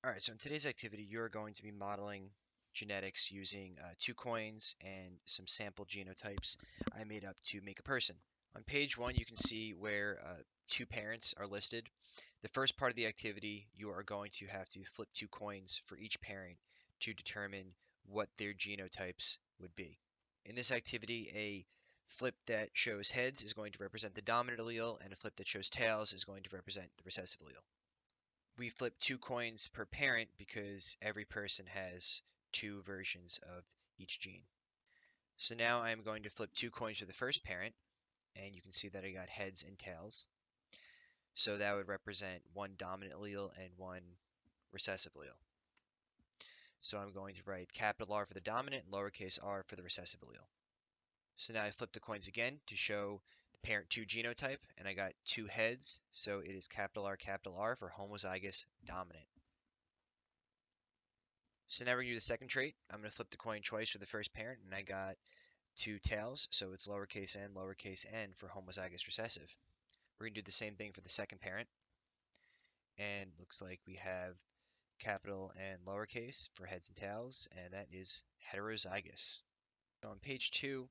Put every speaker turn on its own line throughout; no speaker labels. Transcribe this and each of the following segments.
All right, so in today's activity, you're going to be modeling genetics using 2 coins and some sample genotypes I made up to make a person. On page 1, you can see where 2 parents are listed. The first part of the activity, you are going to have to flip 2 coins for each parent to determine what their genotypes would be. In this activity, a flip that shows heads is going to represent the dominant allele, and a flip that shows tails is going to represent the recessive allele. We flip 2 coins per parent because every person has 2 versions of each gene. So now I'm going to flip 2 coins for the first parent, and you can see that I got heads and tails. So that would represent one dominant allele and one recessive allele. So I'm going to write capital R for the dominant and lowercase r for the recessive allele. So now I flip the coins again to show the parent 2 genotype, and I got 2 heads, so it is capital R for homozygous dominant. So now we're going to do the second trait. I'm going to flip the coin twice for the first parent, and I got 2 tails, so it's lowercase n for homozygous recessive. We're going to do the same thing for the second parent, and looks like we have capital and lowercase for heads and tails, and that is heterozygous. So on page 2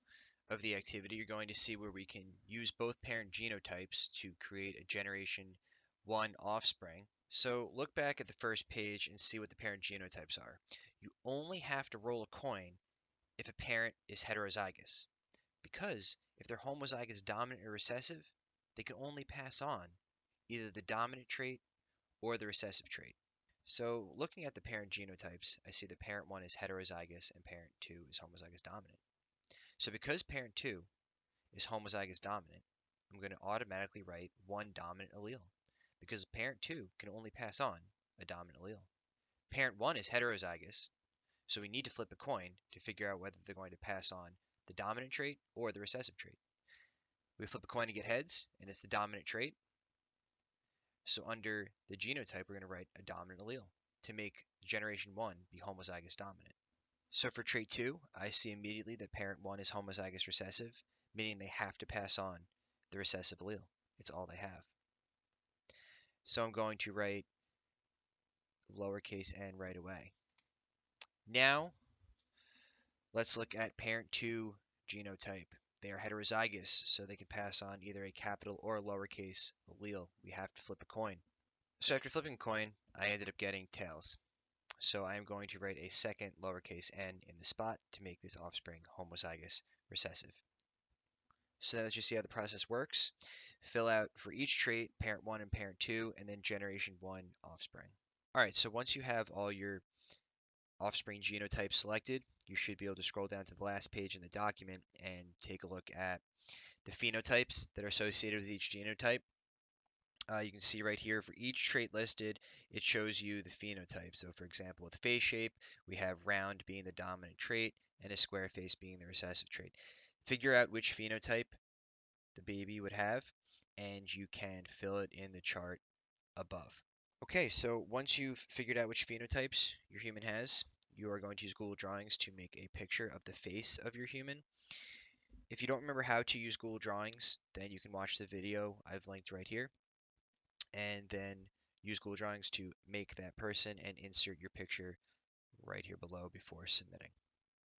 of the activity, you're going to see where we can use both parent genotypes to create a generation 1 offspring. So look back at the first page and see what the parent genotypes are. You only have to roll a coin if a parent is heterozygous, because if they're homozygous dominant or recessive, they can only pass on either the dominant trait or the recessive trait. So looking at the parent genotypes, I see that parent 1 is heterozygous and parent 2 is homozygous dominant. So because parent 2 is homozygous dominant, I'm going to automatically write one dominant allele, because parent 2 can only pass on a dominant allele. Parent 1 is heterozygous, so we need to flip a coin to figure out whether they're going to pass on the dominant trait or the recessive trait. We flip a coin to get heads, and it's the dominant trait. So under the genotype, we're going to write a dominant allele to make generation 1 be homozygous dominant. So for trait 2, I see immediately that parent 1 is homozygous recessive, meaning they have to pass on the recessive allele. It's all they have. So I'm going to write lowercase n right away. Now, let's look at parent 2 genotype. They are heterozygous, so they can pass on either a capital or a lowercase allele. We have to flip a coin. So after flipping a coin, I ended up getting tails. So I am going to write a second lowercase n in the spot to make this offspring homozygous recessive. So now that you see how the process works, fill out for each trait, parent 1 and parent 2, and then generation 1 offspring. All right, so once you have all your offspring genotypes selected, you should be able to scroll down to the last page in the document and take a look at the phenotypes that are associated with each genotype. You can see right here for each trait listed, it shows you the phenotype. So for example, with face shape, we have round being the dominant trait and a square face being the recessive trait. Figure out which phenotype the baby would have, and you can fill it in the chart above. Okay, so once you've figured out which phenotypes your human has, you are going to use Google Drawings to make a picture of the face of your human. If you don't remember how to use Google Drawings, then you can watch the video I've linked right here, and then use Google Drawings to make that person and insert your picture right here below before submitting.